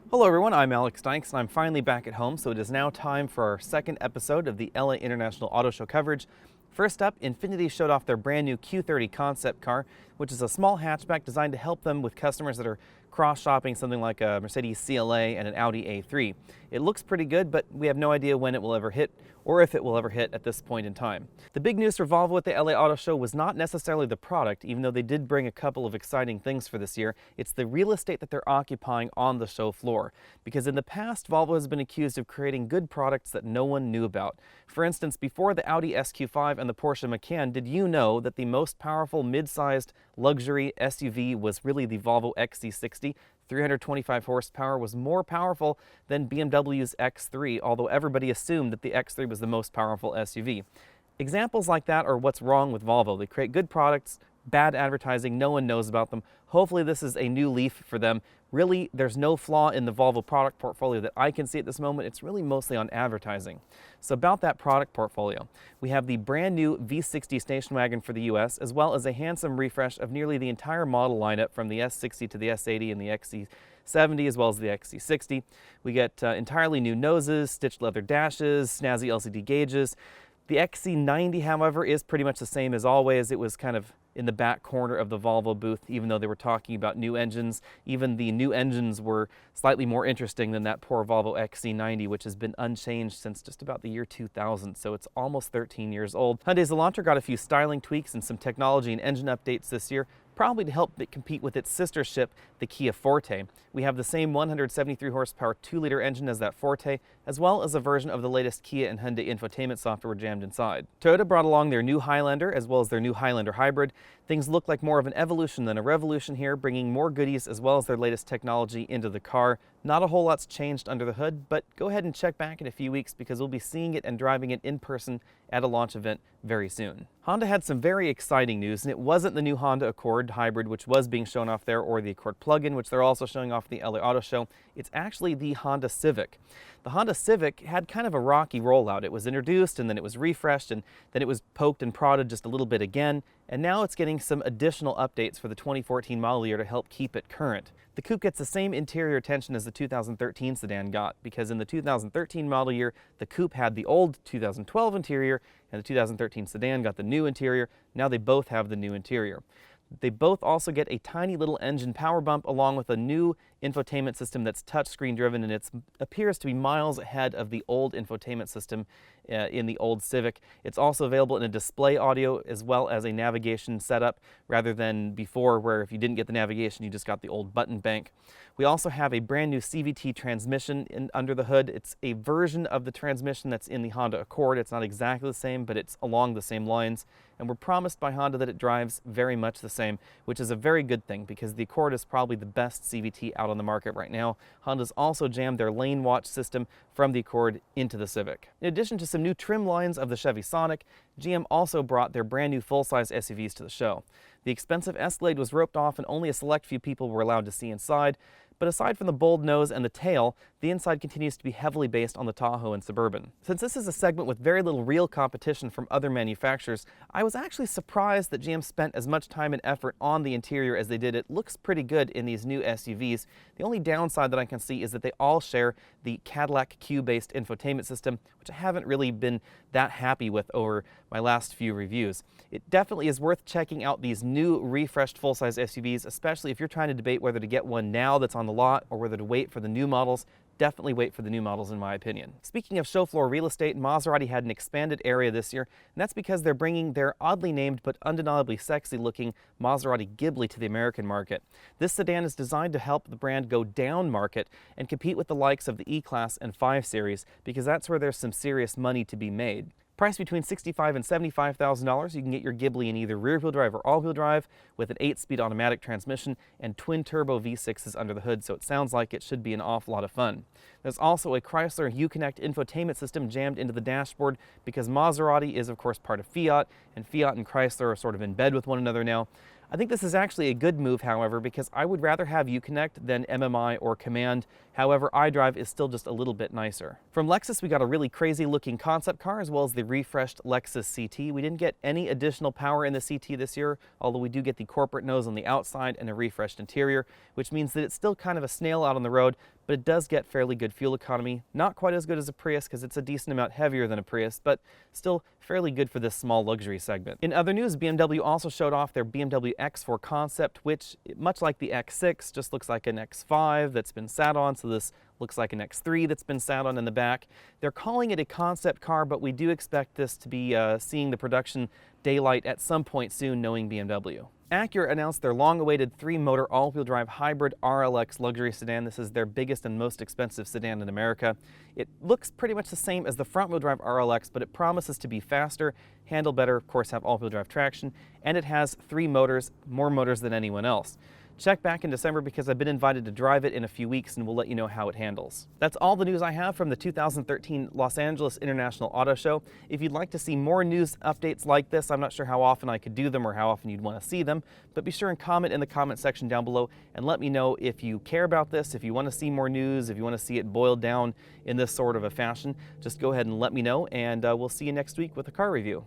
Hello everyone, I'm Alex Dykes and I'm finally back at home, so it is now time for our second episode of the LA International Auto Show coverage. First up, Infiniti showed off their brand new Q30 concept car, which is a small hatchback designed to help them with customers that are cross-shopping something like a Mercedes CLA and an Audi A3. It looks pretty good, but we have no idea when it will ever hit, or if it will ever hit at this point in time. The big news for Volvo at the LA Auto Show was not necessarily the product, even though they did bring a couple of exciting things for this year. It's the real estate that they're occupying on the show floor. Because in the past, Volvo has been accused of creating good products that no one knew about. For instance, before the Audi SQ5 and the Porsche Macan, did you know that the most powerful mid-sized luxury SUV was really the Volvo XC60? 325 horsepower was more powerful than BMW's X3, although everybody assumed that the X3 was the most powerful SUV. Examples like that are what's wrong with Volvo. They create good products, bad advertising, no one knows about them. Hopefully this is a new leaf for them. Really, there's no flaw in the Volvo product portfolio that I can see at this moment. It's really mostly on advertising. So about that product portfolio, we have the brand new V60 station wagon for the US, as well as a handsome refresh of nearly the entire model lineup from the S60 to the S80 and the XC70, as well as the XC60. We get entirely new noses, stitched leather dashes, snazzy LCD gauges. The XC90, however, is pretty much the same as always. It was kind of in the back corner of the Volvo booth, even though they were talking about new engines. Even the new engines were slightly more interesting than that poor Volvo XC90, which has been unchanged since just about the year 2000, so it's almost 13 years old. Hyundai's Elantra got a few styling tweaks and some technology and engine updates this year, probably to help it compete with its sister ship, the Kia Forte. We have the same 173 horsepower 2-liter engine as that Forte, as well as a version of the latest Kia and Hyundai infotainment software jammed inside. Toyota brought along their new Highlander, as well as their new Highlander Hybrid. Things look like more of an evolution than a revolution here, bringing more goodies as well as their latest technology into the car. Not a whole lot's changed under the hood, but go ahead and check back in a few weeks because we'll be seeing it and driving it in person at a launch event very soon. Honda had some very exciting news, and it wasn't the new Honda Accord Hybrid, which was being shown off there, or the Accord plug-in, which they're also showing off at the LA Auto Show. It's actually the Honda Civic. The Honda Civic had kind of a rocky rollout. It was introduced, and then it was refreshed, and then it was poked and prodded just a little bit again, and now it's getting some additional updates for the 2014 model year to help keep it current. The coupe gets the same interior attention as the 2013 sedan got, because in the 2013 model year, the coupe had the old 2012 interior, and the 2013 sedan got the new interior. Now they both have the new interior. They both also get a tiny little engine power bump along with a new infotainment system that's touchscreen driven, and it appears to be miles ahead of the old infotainment system in the old Civic. It's also available in a display audio as well as a navigation setup, rather than before where if you didn't get the navigation you just got the old button bank. We also have a brand new CVT transmission under the hood. It's a version of the transmission that's in the Honda Accord. It's not exactly the same, but it's along the same lines. And we're promised by Honda that it drives very much the same, which is a very good thing because the Accord is probably the best CVT out on the market right now. Honda's also jammed their lane watch system from the Accord into the Civic. In addition to some new trim lines of the Chevy Sonic, GM also brought their brand new full-size SUVs to the show. The expensive Escalade was roped off and only a select few people were allowed to see inside. But aside from the bold nose and the tail, the inside continues to be heavily based on the Tahoe and Suburban. Since this is a segment with very little real competition from other manufacturers, I was actually surprised that GM spent as much time and effort on the interior as they did. It looks pretty good in these new SUVs. The only downside that I can see is that they all share the Cadillac CUE-based infotainment system, which I haven't really been that happy with over my last few reviews. It definitely is worth checking out these new refreshed full-size SUVs, especially if you're trying to debate whether to get one now that's on the lot or whether to wait for the new models. Definitely wait for the new models in my opinion. Speaking of show floor real estate, Maserati had an expanded area this year, and that's because they're bringing their oddly named but undeniably sexy looking Maserati Ghibli to the American market. This sedan is designed to help the brand go down market and compete with the likes of the E-Class and 5 Series, because that's where there's some serious money to be made. Priced between $65,000 and $75,000, you can get your Ghibli in either rear-wheel drive or all-wheel drive with an 8-speed automatic transmission and twin-turbo V6s under the hood, so it sounds like it should be an awful lot of fun. There's also a Chrysler Uconnect infotainment system jammed into the dashboard because Maserati is, of course, part of Fiat, and Fiat and Chrysler are sort of in bed with one another now. I think this is actually a good move, however, because I would rather have Uconnect than MMI or Command. However, iDrive is still just a little bit nicer. From Lexus, we got a really crazy looking concept car as well as the refreshed Lexus CT. We didn't get any additional power in the CT this year, although we do get the corporate nose on the outside and a refreshed interior, which means that it's still kind of a snail out on the road, but it does get fairly good fuel economy. Not quite as good as a Prius because it's a decent amount heavier than a Prius, but still fairly good for this small luxury segment. In other news, BMW also showed off their BMW X4 concept, which, much like the X6, just looks like an X5 that's been sat on, so this looks like an X3 that's been sat on in the back. They're calling it a concept car, but we do expect this to be seeing the production daylight at some point soon, knowing BMW. Acura announced their long-awaited 3-motor all-wheel drive hybrid RLX luxury sedan. This is their biggest and most expensive sedan in America. It looks pretty much the same as the front-wheel drive RLX, but it promises to be faster, handle better, of course have all-wheel drive traction, and it has 3 motors, more motors than anyone else. Check back in December because I've been invited to drive it in a few weeks and we'll let you know how it handles. That's all the news I have from the 2013 Los Angeles International Auto Show. If you'd like to see more news updates like this, I'm not sure how often I could do them or how often you'd want to see them, but be sure and comment in the comment section down below and let me know if you care about this, if you want to see more news, if you want to see it boiled down in this sort of a fashion. Just go ahead and let me know, and we'll see you next week with a car review.